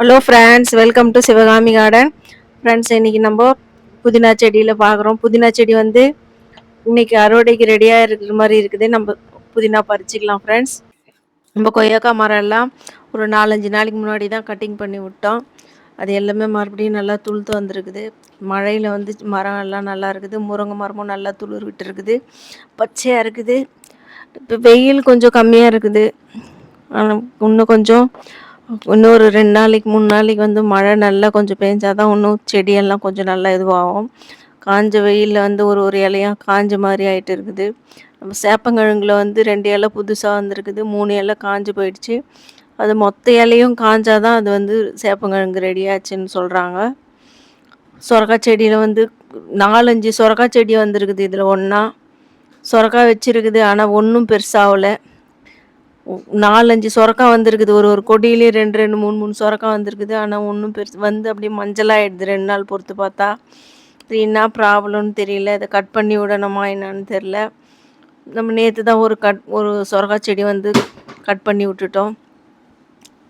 Hello friends, welcome to Sivakami garden. Friends, இன்னைக்கு நம்ம புதினா செடியில் பார்க்குறோம். புதினா செடி வந்து இன்னைக்கு அறுவடைக்கு ரெடியாக இருக்கிற மாதிரி இருக்குது. நம்ம புதினா பறிச்சிக்கலாம் ஃப்ரெண்ட்ஸ். நம்ம கொய்யாக்காய் மரம் எல்லாம் ஒரு 4-5 நாளைக்கு முன்னாடி தான் கட்டிங் பண்ணி விட்டோம். அது எல்லாமே மறுபடியும் நல்லா துளுத்து வந்திருக்குது. மழையில் வந்து மரம் எல்லாம் நல்லா இருக்குது. முருங்கை மரமும் நல்லா துளிர் விட்டு இருக்குது, பச்சையாக இருக்குது. இப்போ வெயில் கொஞ்சம் கம்மியாக இருக்குது. இன்னும் கொஞ்சம் இன்னொரு 2 நாளைக்கு 3 நாளைக்கு வந்து மழை நல்லா கொஞ்சம் பெஞ்சாதான் இன்னும் செடியெல்லாம் கொஞ்சம் நல்லா இதுவாகும். காஞ்ச வெயிலில் வந்து ஒரு இலையாக காஞ்ச மாதிரி ஆகிட்டு இருக்குது. நம்ம சேப்பங்கிழங்குல வந்து 2 இலை புதுசாக வந்திருக்குது, 3 இலை காஞ்சு போயிடுச்சு. அது மொத்த இலையும் காஞ்சாதான் அது வந்து சேப்பங்கிழங்கு ரெடியாச்சுன்னு சொல்கிறாங்க. சொரக்காய் செடியில் வந்து 4-5 சொரக்காய் செடி வந்திருக்குது. இதில் ஒன்றா சொரக்காய் வச்சுருக்குது, ஆனால் ஒன்றும் பெருசாகலை. 4-5 சொரக்காய் வந்திருக்குது. ஒரு கொடியிலே 2 3 சொரக்காய் வந்திருக்குது, ஆனால் ஒன்றும் பெருசு வந்து அப்படியே மஞ்சளாகிடுது 2 நாள் பொறுத்து பார்த்தா. இது என்ன ப்ராப்ளம்னு தெரியல. இதை கட் பண்ணி விடணுமா என்னன்னு தெரில. நம்ம நேற்று தான் ஒரு சொரக்காய் செடி வந்து கட் பண்ணி விட்டுட்டோம்.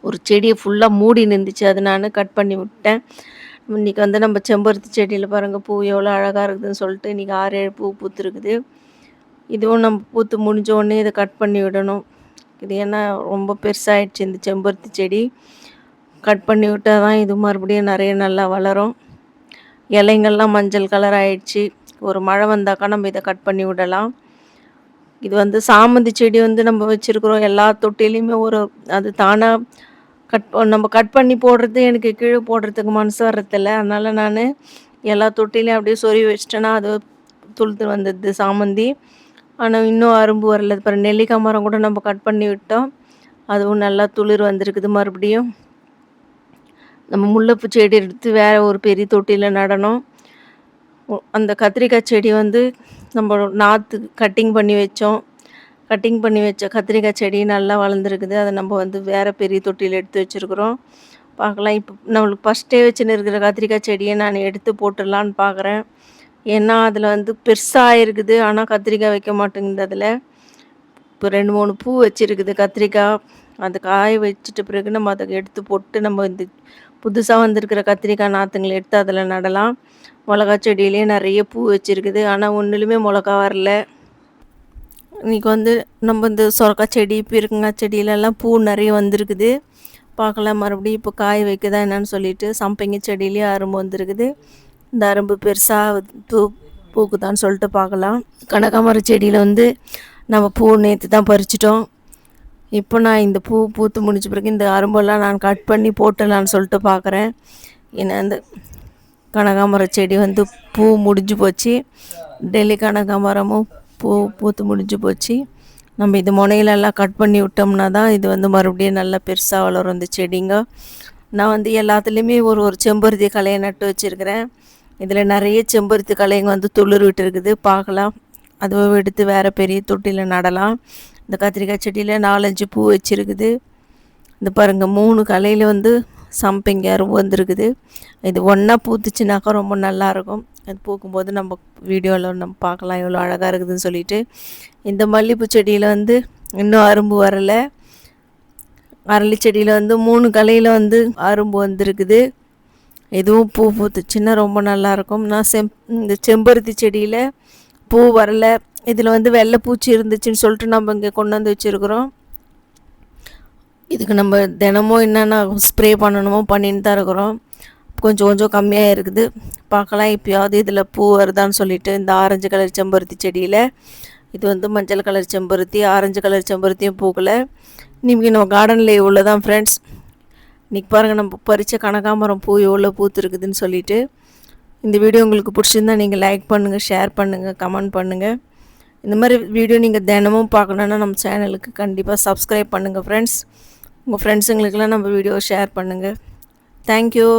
ஒரு செடியை ஃபுல்லாக மூடி நின்றுச்சு, அது நான் கட் பண்ணி விட்டேன். இன்றைக்கி வந்து நம்ம செம்பருத்தி செடியில் பாருங்கள், பூ எவ்வளோ அழகாக இருக்குதுன்னு சொல்லிட்டு இன்றைக்கி 6-7 பூ பூத்துருக்குது. இதுவும் நம்ம பூத்து முடிஞ்ச உடனே இதை கட் பண்ணி விடணும். இது ஏன்னா ரொம்ப பெருசாகிடுச்சு இந்த செம்பருத்தி செடி. கட் பண்ணி விட்டால் தான் இது மறுபடியும் நிறைய நல்லா வளரும். இலைங்கள்லாம் மஞ்சள் கலர் ஆகிடுச்சு. ஒரு மழை வந்தாக்கா நம்ம இதை கட் பண்ணி விடலாம். இது வந்து சாமந்தி செடி வந்து நம்ம வச்சுருக்குறோம். எல்லா தொட்டிலையுமே அது தானாக நம்ம கட் பண்ணி போடுறது எனக்கு கீழே போடுறதுக்கு மனசு வர்றதில்ல. அதனால் நான் எல்லா தொட்டிலையும் அப்படியே சொருவி வச்சிட்டேன்னா அது துளுத்து வந்துடுது சாமந்தி. ஆனால் இன்னும் அரும்பு வரல. அப்புறம் நெல்லிக்காய் மரம் கூட நம்ம கட் பண்ணி விட்டோம், அதுவும் நல்லா துளிர் வந்திருக்குது. மறுபடியும் நம்ம முல்லைப்பூ செடி எடுத்து வேறு ஒரு பெரிய தொட்டியில் நடணும். அந்த கத்திரிக்காய் செடி வந்து நம்ம நாற்று கட்டிங் பண்ணி வச்சோம். கட்டிங் பண்ணி வச்ச கத்திரிக்காய் செடி நல்லா வளர்ந்துருக்குது. அதை நம்ம வந்து வேறு பெரிய தொட்டியில் எடுத்து வச்சுருக்குறோம். பார்க்கலாம். இப்போ நம்மளுக்கு ஃபஸ்ட்டே வச்சுன்னு இருக்கிற கத்திரிக்காய் செடியை நான் எடுத்து போட்டுடலான்னு பார்க்குறேன். ஏன்னா அதில் வந்து பெருசாக இருக்குது, ஆனால் கத்திரிக்காய் வைக்க மாட்டேங்குது. அதில் இப்போ 2-3 பூ வச்சுருக்குது கத்திரிக்காய். அது காய வச்சுட்டு பிறகு நம்ம அதை எடுத்து போட்டு நம்ம இந்த புதுசாக வந்திருக்கிற கத்திரிக்காய் நாற்றுங்களை எடுத்து அதில் நடலாம். மிளகா செடியிலேயே நிறைய பூ வச்சுருக்குது, ஆனால் ஒன்றுலையுமே மிளகா வரல. இன்றைக்கி வந்து நம்ம இந்த சொரக்காய் செடி, பீர்க்கங்காய் செடியிலெல்லாம் பூ நிறைய வந்திருக்குது. பார்க்கலாம் மறுபடியும் இப்போ காய வைக்குதா என்னன்னு சொல்லிட்டு. சம்பங்கி செடியிலேயே அரும்பு வந்திருக்குது. இந்த அரும்பு பெருசாக பூக்குதான்னு சொல்லிட்டு பார்க்கலாம். கனகாமரம் செடியில் வந்து நம்ம பூ நேற்று தான் பறிச்சிட்டோம். இப்போ நான் இந்த பூ பூத்து முடிச்ச பிறகு இந்த அரும்பெல்லாம் நான் கட் பண்ணி போட்டலான்னு சொல்லிட்டு பார்க்குறேன். ஏன்னா இந்த கனகாமர செடி வந்து பூ முடிஞ்சு போச்சு. டெல்லி கனகாமரமும் பூத்து முடிஞ்சு போச்சு. நம்ம இது முனையிலெல்லாம் கட் பண்ணி விட்டோம்னா தான் இது வந்து மறுபடியும் நல்லா பெருசாக வளரும் இந்த செடிங்க. நான் வந்து எல்லாத்துலேயுமே ஒரு செம்பருத்தி கலையை நட்டு வச்சுருக்கிறேன். இதில் நிறைய செம்பருத்தி கலைங்க வந்து துளிர் விட்டு இருக்குது. பார்க்கலாம், அதுவும் எடுத்து வேறு பெரிய தொட்டியில் நடலாம். இந்த கத்திரிக்காய் செடியில் 4-5 பூ வச்சுருக்குது. இந்த பாருங்கள், 3 கலையில் வந்து சம்பங்கி அரும்பு வந்திருக்குது. இது ஒன்றா பூத்துச்சுனாக்கா ரொம்ப நல்லாயிருக்கும். அது பூக்கும்போது நம்ம வீடியோவில் நம்ம பார்க்கலாம் எவ்வளோ அழகாக இருக்குதுன்னு சொல்லிட்டு. இந்த மல்லிகைப்பூ செடியில் வந்து இன்னும் அரும்பு வரலை. அரளி செடியில் வந்து 3 கலையில் வந்து அரும்பு வந்திருக்குது. இதுவும் பூ பூத்துச்சுன்னா ரொம்ப நல்லாயிருக்கும். இந்த செம்பருத்தி செடியில் பூ வரலை. இதில் வந்து வெள்ளை பூச்சி இருந்துச்சுன்னு சொல்லிட்டு நம்ம இங்கே கொண்டு வந்து வச்சுருக்குறோம். இதுக்கு நம்ம தினமும் என்னென்ன ஸ்ப்ரே பண்ணணுமோ பண்ணின்னு தான் இருக்கிறோம். கொஞ்சம் கொஞ்சம் கம்மியாக இருக்குது. பார்க்கலாம் இப்போயாவது இதில் பூ வருதான்னு சொல்லிட்டு. இந்த ஆரஞ்சு கலர் செம்பருத்தி செடியில் இது வந்து மஞ்சள் கலர் செம்பருத்தி, ஆரஞ்சு கலர் செம்பருத்தியும் பூக்கலை. இன்றைக்கி நம்ம கார்டனில் இவ்வளோ தான் ஃப்ரெண்ட்ஸ். இன்றைக்கி பாருங்கள், நம்ம பறித்த கனகாமரம் பூ எவ்வளோ பூத்துருக்குதுன்னு சொல்லிட்டு. இந்த வீடியோ உங்களுக்கு பிடிச்சிருந்தா நீங்கள் லைக் பண்ணுங்கள், ஷேர் பண்ணுங்கள், கமெண்ட் பண்ணுங்கள். இந்த மாதிரி வீடியோ நீங்கள் தினமும் பார்க்கணுன்னா நம்ம சேனலுக்கு கண்டிப்பாக சப்ஸ்கிரைப் பண்ணுங்கள் ஃப்ரெண்ட்ஸ். உங்கள் ஃப்ரெண்ட்ஸுங்களுக்கெல்லாம் நம்ம வீடியோ ஷேர் பண்ணுங்கள். தேங்க்யூ.